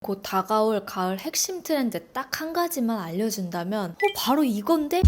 곧 다가올 가을 핵심 트렌드 딱 한 가지만 알려준다면 바로 이건데?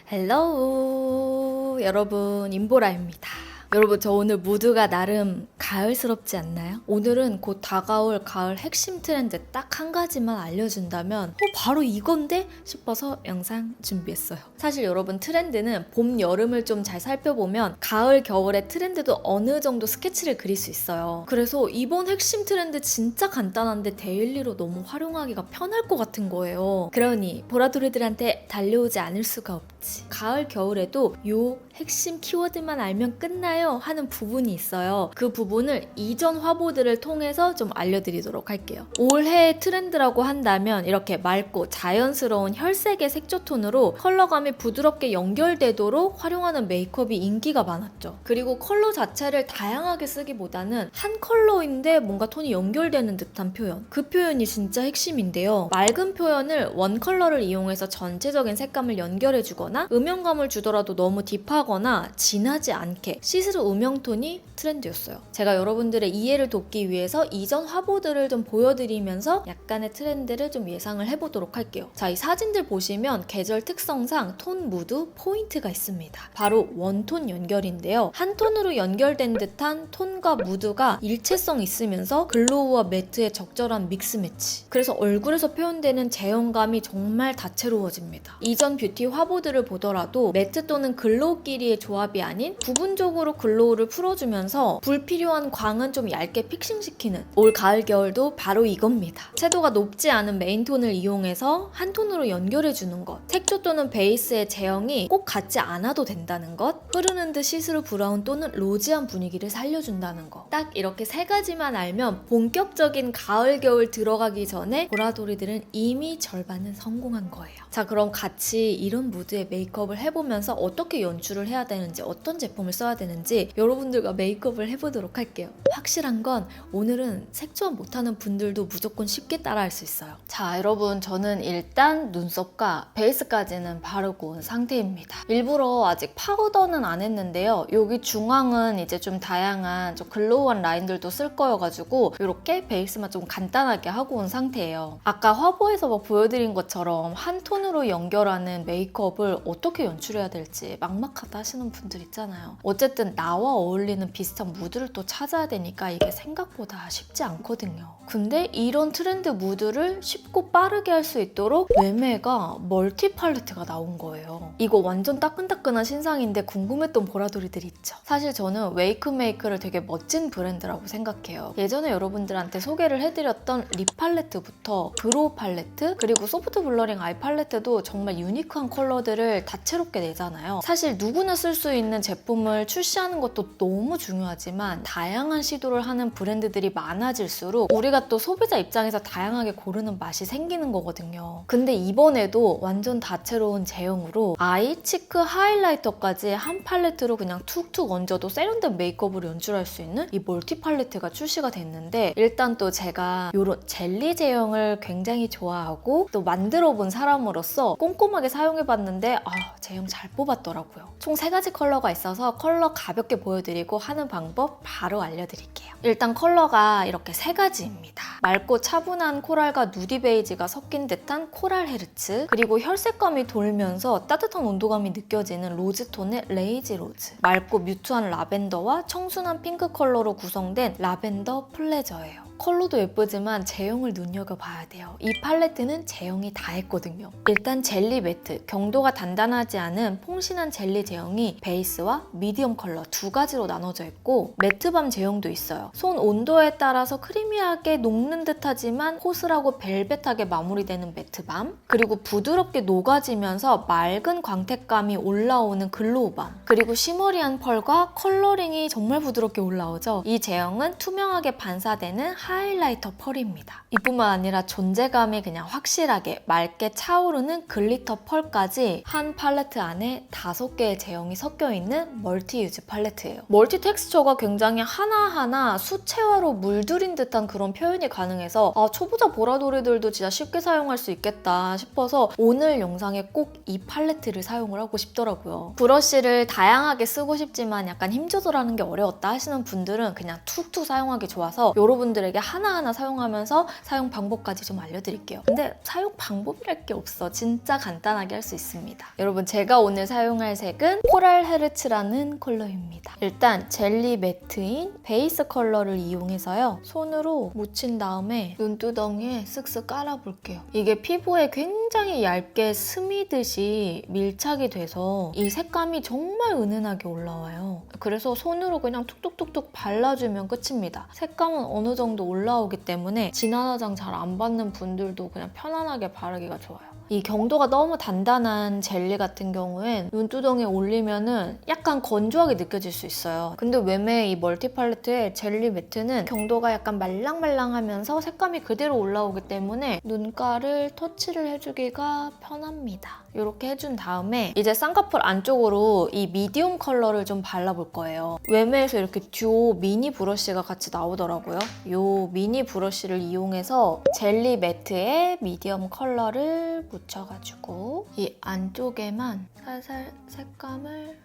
헬로우 여러분, 임보라입니다. 여러분, 저 오늘 무드가 나름 가을스럽지 않나요? 오늘은 곧 다가올 가을 핵심 트렌드 딱 한 가지만 알려준다면 바로 이건데? 싶어서 영상 준비했어요. 사실 여러분, 트렌드는 봄, 여름을 좀 잘 살펴보면 가을, 겨울의 트렌드도 어느 정도 스케치를 그릴 수 있어요. 그래서 이번 핵심 트렌드 진짜 간단한데 데일리로 너무 활용하기가 편할 것 같은 거예요. 그러니 보라돌이들한테 달려오지 않을 수가 없지. 가을, 겨울에도 요 핵심 키워드만 알면 끝나요 하는 부분이 있어요. 그 부분을 이전 화보들을 통해서 좀 알려드리도록 할게요. 올해의 트렌드라고 한다면 이렇게 맑고 자연스러운 혈색의 색조톤으로 컬러감이 부드럽게 연결되도록 활용하는 메이크업이 인기가 많았죠. 그리고 컬러 자체를 다양하게 쓰기보다는 한 컬러인데 뭔가 톤이 연결되는 듯한 표현, 그 표현이 진짜 핵심인데요. 맑은 표현을 원 컬러를 이용해서 전체적인 색감을 연결해주거나 음영감을 주더라도 너무 딥하거나 진하지 않게 시스루 음영톤이 트렌드였어요. 제가 여러분들의 이해를 돕기 위해서 이전 화보들을 좀 보여드리면서 약간의 트렌드를 좀 예상을 해보도록 할게요. 자, 이 사진들 보시면 계절 특성상 톤, 무드, 포인트가 있습니다. 바로 원톤 연결인데요. 한 톤으로 연결된 듯한 톤과 무드가 일체성 있으면서 글로우와 매트의 적절한 믹스 매치. 그래서 얼굴에서 표현되는 제형감이 정말 다채로워집니다. 이전 뷰티 화보들을 보더라도 매트 또는 글로우끼리의 조합이 아닌 부분적으로 글로우를 풀어주면서 불필요한 광은 좀 얇게 픽싱시키는 올 가을 겨울도 바로 이겁니다. 채도가 높지 않은 메인톤을 이용해서 한 톤으로 연결해주는 것, 색조 또는 베이스의 제형이 꼭 같지 않아도 된다는 것, 흐르는 듯 시스루 브라운 또는 로지한 분위기를 살려준다는 것. 딱 이렇게 세 가지만 알면 본격적인 가을 겨울 들어가기 전에 보라돌이들은 이미 절반은 성공한 거예요. 자, 그럼 같이 이런 무드의 메이크업을 해보면서 어떻게 연출을 해야 되는지, 어떤 제품을 써야 되는지 여러분들과 메이크업을 해보도록 할게요. 확실한 건 오늘은 색조합 못하는 분들도 무조건 쉽게 따라할 수 있어요. 자, 여러분, 저는 일단 눈썹과 베이스까지는 바르고 온 상태입니다. 일부러 아직 파우더는 안 했는데요. 여기 중앙은 이제 좀 다양한 좀 글로우한 라인들도 쓸 거여가지고 이렇게 베이스만 좀 간단하게 하고 온 상태예요. 아까 화보에서 막 보여드린 것처럼 한 톤으로 연결하는 메이크업을 어떻게 연출해야 될지 막막하다 하시는 분들 있잖아요. 어쨌든 나와 어울리는 비슷한 무드를 또 찾아야 되니까 이게 생각보다 쉽지 않거든요. 근데 이런 트렌드 무드를 쉽고 빠르게 할 수 있도록 매매가 멀티 팔레트가 나온 거예요. 이거 완전 따끈따끈한 신상인데 궁금했던 보라돌이들 있죠. 사실 저는 웨이크메이크를 되게 멋진 브랜드라고 생각해요. 예전에 여러분들한테 소개를 해드렸던 립 팔레트부터 브로우 팔레트, 그리고 소프트 블러링 아이 팔레트도 정말 유니크한 컬러들을 다채롭게 내잖아요. 사실 누구나 쓸 수 있는 제품을 출시하는 것도 너무 중요하지만 다양한 시도를 하는 브랜드들이 많아질수록 우리가 또 소비자 입장에서 다양하게 고르는 맛이 생기는 거거든요. 근데 이번에도 완전 다채로운 제형으로 아이, 치크, 하이라이터까지 한 팔레트로 그냥 툭툭 얹어도 세련된 메이크업으로 연출할 수 있는 이 멀티 팔레트가 출시가 됐는데, 일단 또 제가 이런 젤리 제형을 굉장히 좋아하고 또 만들어 본 사람으로서 꼼꼼하게 사용해봤는데 제형 잘 뽑았더라고요. 총 3가지 컬러가 있어서 컬러 가볍게 보여드리고 하는 방법 바로 알려드릴게요. 일단 컬러가 이렇게 3가지입니다. 맑고 차분한 코랄과 누디 베이지가 섞인 듯한 코랄 헤르츠, 그리고 혈색감이 돌면서 따뜻한 온도감이 느껴지는 로즈톤의 레이지 로즈, 맑고 뮤트한 라벤더와 청순한 핑크 컬러로 구성된 라벤더 플레저예요. 컬러도 예쁘지만 제형을 눈여겨봐야 돼요. 이 팔레트는 제형이 다 했거든요. 일단 젤리 매트, 경도가 단단하지 않은 퐁신한 젤리 제형이 베이스와 미디엄 컬러 2가지로 나눠져 있고, 매트밤 제형도 있어요. 손 온도에 따라서 크리미하게 녹는 듯하지만 호스라고 벨벳하게 마무리되는 매트밤, 그리고 부드럽게 녹아지면서 맑은 광택감이 올라오는 글로우밤, 그리고 시머리한 펄과 컬러링이 정말 부드럽게 올라오죠. 이 제형은 투명하게 반사되는 하이라이터 펄입니다. 이뿐만 아니라 존재감이 그냥 확실하게 맑게 차오르는 글리터 펄까지 한 팔레트 안에 5개의 제형이 섞여 있는 멀티 유즈 팔레트예요. 멀티 텍스처가 굉장히 하나하나 수채화로 물들인 듯한 그런 표현이 가능해서 초보자 보라돌이들도 진짜 쉽게 사용할 수 있겠다 싶어서 오늘 영상에 꼭 이 팔레트를 사용을 하고 싶더라고요. 브러쉬를 다양하게 쓰고 싶지만 약간 힘 조절하는 게 어려웠다 하시는 분들은 그냥 툭툭 사용하기 좋아서 여러분들에게 하나하나 사용하면서 사용 방법까지 좀 알려드릴게요. 근데 사용 방법이랄 게 없어. 진짜 간단하게 할 수 있습니다. 여러분, 제가 오늘 사용할 색은 코랄 헤르츠라는 컬러입니다. 일단 젤리 매트인 베이스 컬러를 이용해서요. 손으로 묻힌 다음에 눈두덩이에 쓱쓱 깔아볼게요. 이게 피부에 굉장히 얇게 스미듯이 밀착이 돼서 이 색감이 정말 은은하게 올라와요. 그래서 손으로 그냥 툭툭툭툭 발라주면 끝입니다. 색감은 어느 정도 올라오기 때문에 진한 화장 잘 안 받는 분들도 그냥 편안하게 바르기가 좋아요. 이 경도가 너무 단단한 젤리 같은 경우엔 눈두덩이에 올리면은 약간 건조하게 느껴질 수 있어요. 근데 외메 이 멀티 팔레트의 젤리 매트는 경도가 약간 말랑말랑하면서 색감이 그대로 올라오기 때문에 눈가를 터치를 해주기가 편합니다. 이렇게 해준 다음에 이제 쌍꺼풀 안쪽으로 이 미디움 컬러를 좀 발라볼 거예요. 외메에서 이렇게 듀오 미니 브러쉬가 같이 나오더라고요. 이 미니 브러쉬를 이용해서 젤리 매트에 미디엄 컬러를 묻혀가지고 이 안쪽에만 살살 색감을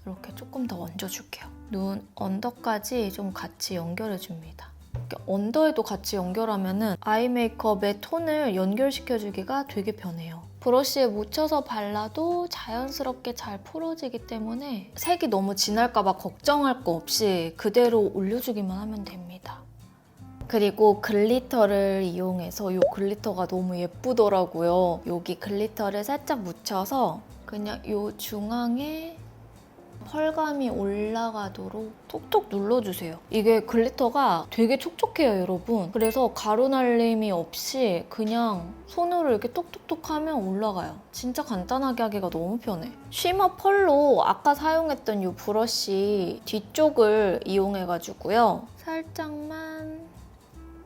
이렇게 조금 더 얹어줄게요. 눈 언더까지 좀 같이 연결해줍니다. 언더에도 같이 연결하면은 아이 메이크업의 톤을 연결시켜주기가 되게 편해요. 브러쉬에 묻혀서 발라도 자연스럽게 잘 풀어지기 때문에 색이 너무 진할까봐 걱정할 거 없이 그대로 올려주기만 하면 됩니다. 그리고 글리터를 이용해서 이 글리터가 너무 예쁘더라고요. 여기 글리터를 살짝 묻혀서 그냥 이 중앙에 펄감이 올라가도록 톡톡 눌러주세요. 이게 글리터가 되게 촉촉해요, 여러분. 그래서 가루날림이 없이 그냥 손으로 이렇게 톡톡톡 하면 올라가요. 진짜 간단하게 하기가 너무 편해. 쉬머 펄로 아까 사용했던 이 브러쉬 뒤쪽을 이용해가지고요. 살짝만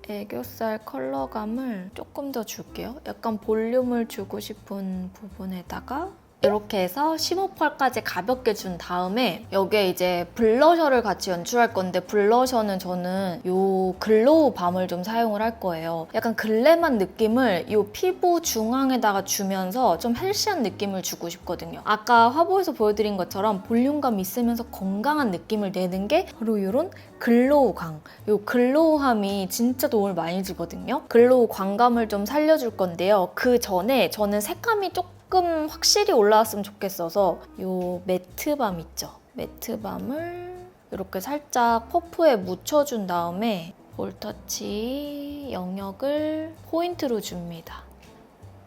애교살 컬러감을 조금 더 줄게요. 약간 볼륨을 주고 싶은 부분에다가 이렇게 해서 쉬머펄까지 가볍게 준 다음에 여기에 이제 블러셔를 같이 연출할 건데 블러셔는 저는 이 글로우 밤을 좀 사용을 할 거예요. 약간 글래만 느낌을 이 피부 중앙에다가 주면서 좀 헬시한 느낌을 주고 싶거든요. 아까 화보에서 보여드린 것처럼 볼륨감 있으면서 건강한 느낌을 내는 게 바로 이런 글로우 광. 이 글로우함이 진짜 도움을 많이 주거든요. 글로우 광감을 좀 살려줄 건데요. 그 전에 저는 색감이 조금 확실히 올라왔으면 좋겠어서 이 매트밤 있죠? 매트밤을 이렇게 살짝 퍼프에 묻혀준 다음에 볼터치 영역을 포인트로 줍니다.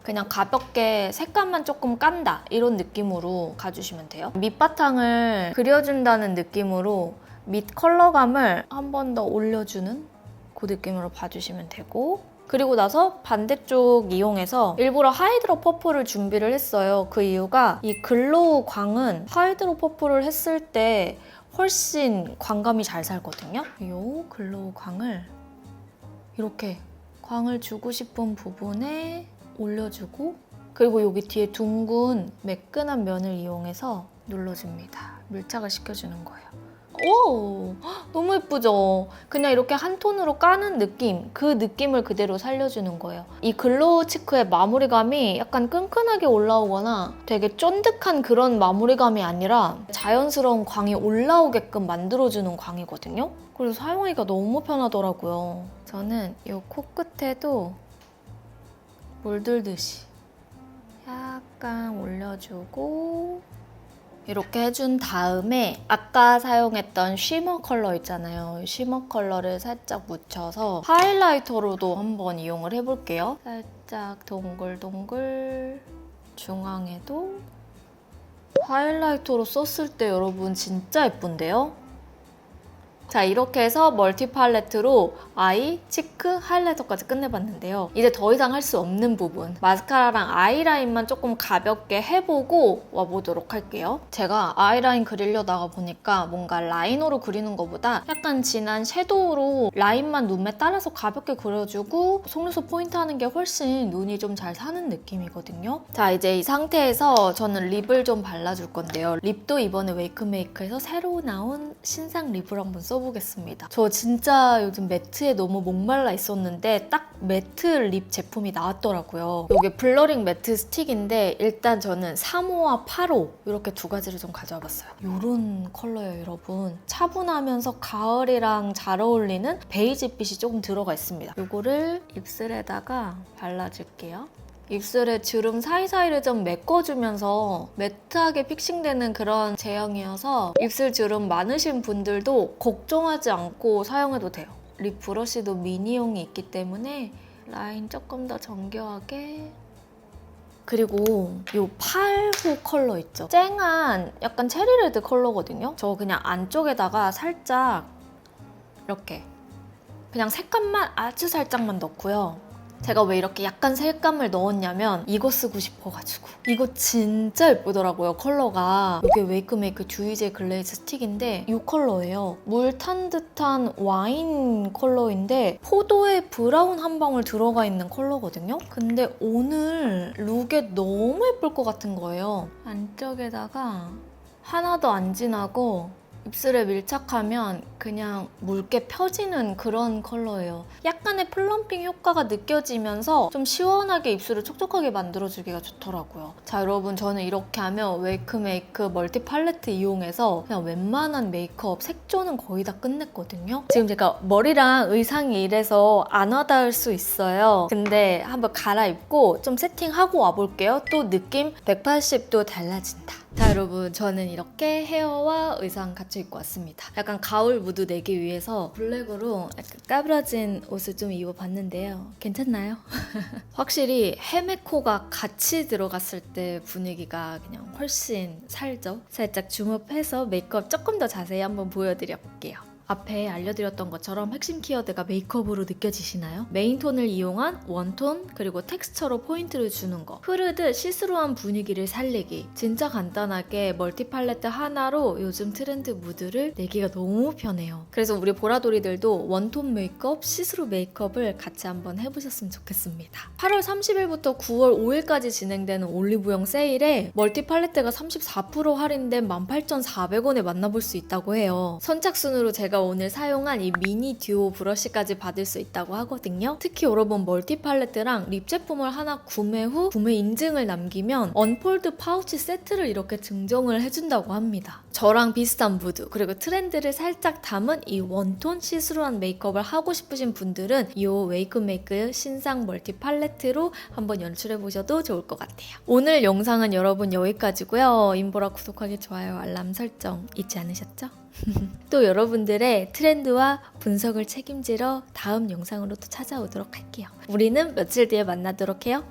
그냥 가볍게 색감만 조금 깐다 이런 느낌으로 가주시면 돼요. 밑바탕을 그려준다는 느낌으로 밑 컬러감을 한 번 더 올려주는 그 느낌으로 봐주시면 되고 그리고 나서 반대쪽 이용해서 일부러 하이드로 퍼플을 준비를 했어요. 그 이유가 이 글로우 광은 하이드로 퍼플을 했을 때 훨씬 광감이 잘 살거든요. 이 글로우 광을 이렇게 광을 주고 싶은 부분에 올려주고 그리고 여기 뒤에 둥근 매끈한 면을 이용해서 눌러줍니다. 밀착을 시켜주는 거예요. 오! 너무 예쁘죠? 그냥 이렇게 한 톤으로 까는 느낌, 그 느낌을 그대로 살려주는 거예요. 이 글로우 치크의 마무리감이 약간 끈끈하게 올라오거나 되게 쫀득한 그런 마무리감이 아니라 자연스러운 광이 올라오게끔 만들어주는 광이거든요? 그래서 사용하기가 너무 편하더라고요. 저는 이 코끝에도 물들듯이 약간 올려주고 이렇게 해준 다음에 아까 사용했던 쉬머 컬러 있잖아요. 쉬머 컬러를 살짝 묻혀서 하이라이터로도 한번 이용을 해볼게요. 살짝 동글동글 중앙에도 하이라이터로 썼을 때 여러분 진짜 예쁜데요? 자, 이렇게 해서 멀티 팔레트로 아이, 치크, 하이라이터까지 끝내봤는데요. 이제 더 이상 할 수 없는 부분, 마스카라랑 아이라인만 조금 가볍게 해보고 와보도록 할게요. 제가 아이라인 그리려다가 보니까 뭔가 라이너로 그리는 것보다 약간 진한 섀도우로 라인만 눈에 따라서 가볍게 그려주고 속눈썹 포인트 하는 게 훨씬 눈이 좀 잘 사는 느낌이거든요. 자, 이제 이 상태에서 저는 립을 좀 발라줄 건데요. 립도 이번에 웨이크메이크에서 새로 나온 신상 립을 한번 써보겠습니다. 저 진짜 요즘 매트에 너무 목말라 있었는데 딱 매트 립 제품이 나왔더라고요. 이게 블러링 매트 스틱인데 일단 저는 3호와 8호 이렇게 두 가지를 좀 가져와 봤어요. 이런 컬러예요, 여러분. 차분하면서 가을이랑 잘 어울리는 베이지빛이 조금 들어가 있습니다. 이거를 입술에다가 발라줄게요. 입술에 주름 사이사이를 좀 메꿔주면서 매트하게 픽싱되는 그런 제형이어서 입술 주름 많으신 분들도 걱정하지 않고 사용해도 돼요. 립 브러쉬도 미니용이 있기 때문에 라인 조금 더 정교하게. 그리고 이 8호 컬러 있죠? 쨍한 약간 체리레드 컬러거든요? 저 그냥 안쪽에다가 살짝 이렇게 그냥 색감만 아주 살짝만 넣고요. 제가 왜 이렇게 약간 색감을 넣었냐면 이거 쓰고 싶어가지고. 이거 진짜 예쁘더라고요, 컬러가. 이게 웨이크메이크 듀이젤 글레이즈 스틱인데 이 컬러예요. 물 탄 듯한 와인 컬러인데 포도에 브라운 한 방울 들어가 있는 컬러거든요. 근데 오늘 룩에 너무 예쁠 것 같은 거예요. 안쪽에다가 하나도 안 진하고 입술에 밀착하면 그냥 묽게 펴지는 그런 컬러예요. 약간의 플럼핑 효과가 느껴지면서 좀 시원하게 입술을 촉촉하게 만들어주기가 좋더라고요. 자, 여러분, 저는 이렇게 하면 웨이크메이크 멀티 팔레트 이용해서 그냥 웬만한 메이크업 색조는 거의 다 끝냈거든요. 지금 제가 머리랑 의상이 이래서 안 와닿을 수 있어요. 근데 한번 갈아입고 좀 세팅하고 와볼게요. 또 느낌 180도 달라진다. 자, 여러분, 저는 이렇게 헤어와 의상 갖춰 입고 왔습니다. 약간 가을 무드 내기 위해서 블랙으로 약간 까부러진 옷을 좀 입어봤는데요. 괜찮나요? 확실히 헤메코가 같이 들어갔을 때 분위기가 그냥 훨씬 살죠? 살짝 줌업해서 메이크업 조금 더 자세히 한번 보여드려 볼게요. 앞에 알려드렸던 것처럼 핵심 키워드가 메이크업으로 느껴지시나요? 메인톤을 이용한 원톤, 그리고 텍스처로 포인트를 주는 거, 흐르듯 시스루한 분위기를 살리기. 진짜 간단하게 멀티 팔레트 하나로 요즘 트렌드 무드를 내기가 너무 편해요. 그래서 우리 보라돌이들도 원톤 메이크업, 시스루 메이크업을 같이 한번 해보셨으면 좋겠습니다. 8월 30일부터 9월 5일까지 진행되는 올리브영 세일에 멀티 팔레트가 34% 할인된 18,400원에 만나볼 수 있다고 해요. 선착순으로 제가 오늘 사용한 이 미니 듀오 브러쉬까지 받을 수 있다고 하거든요. 특히 여러분, 멀티 팔레트랑 립 제품을 하나 구매 후 구매 인증을 남기면 언폴드 파우치 세트를 이렇게 증정을 해준다고 합니다. 저랑 비슷한 무드, 그리고 트렌드를 살짝 담은 이 원톤 시스루한 메이크업을 하고 싶으신 분들은 이 웨이크메이크 신상 멀티 팔레트로 한번 연출해보셔도 좋을 것 같아요. 오늘 영상은 여러분 여기까지고요. 인보라 구독하기, 좋아요, 알람 설정 잊지 않으셨죠? 또 여러분들의 트렌드와 분석을 책임지러 다음 영상으로 또 찾아오도록 할게요. 우리는 며칠 뒤에 만나도록 해요.